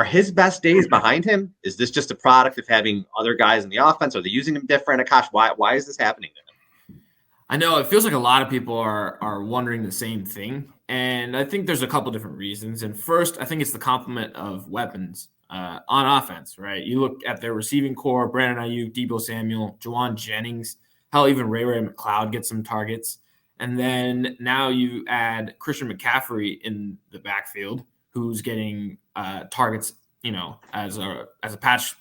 Are his best days behind him? Is this just a product of having other guys in the offense? Are they using him different? Akash, why is this happening to him? I know it feels like a lot of people are wondering the same thing, and I think there's a couple different reasons. And first, I think it's the complement of weapons on offense, right? You look at their receiving core: Brandon Ayuk, Deebo Samuel, Juwan Jennings, hell, even Ray McCloud gets some targets. And then now you add Christian McCaffrey in the backfield, who's getting targets, as a pass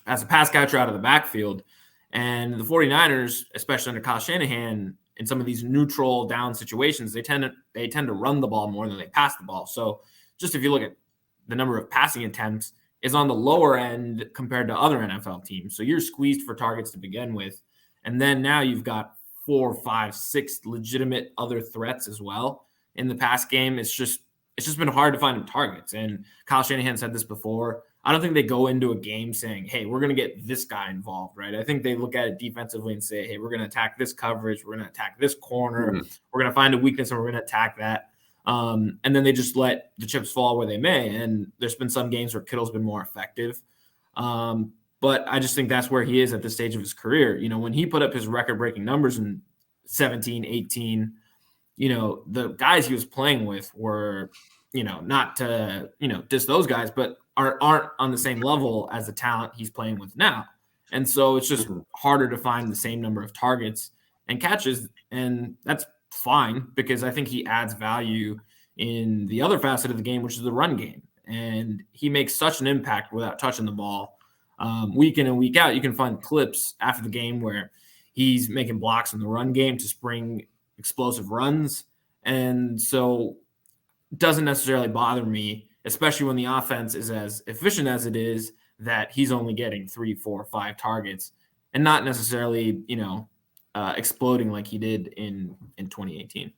catcher out of the backfield. And the 49ers, especially under Kyle Shanahan, in some of these neutral down situations, they tend to run the ball more than they pass the ball. So just if you look at the number of passing attempts is on the lower end compared to other NFL teams. So you're squeezed for targets to begin with. And then now you've got 4, 5, 6 legitimate other threats as well in the pass game. It's just been hard to find targets. And Kyle Shanahan said this before. I don't think they go into a game saying, hey, we're going to get this guy involved, right? I think they look at it defensively and say, hey, we're going to attack this coverage. We're going to attack this corner. Mm-hmm. We're going to find a weakness and we're going to attack that. And then they just let the chips fall where they may. And there's been some games where Kittle's been more effective. But I just think that's where he is at this stage of his career. When he put up his record-breaking numbers in 17, 18, the guys he was playing with were, not to, diss those guys, but aren't on the same level as the talent he's playing with now. And so it's just harder to find the same number of targets and catches. And that's fine because I think he adds value in the other facet of the game, which is the run game. And he makes such an impact without touching the ball. Week in and week out, you can find clips after the game where he's making blocks in the run game to spring explosive runs. And so it doesn't necessarily bother me, especially when the offense is as efficient as it is, that he's only getting 3, 4, 5 targets and not necessarily, exploding like he did in 2018.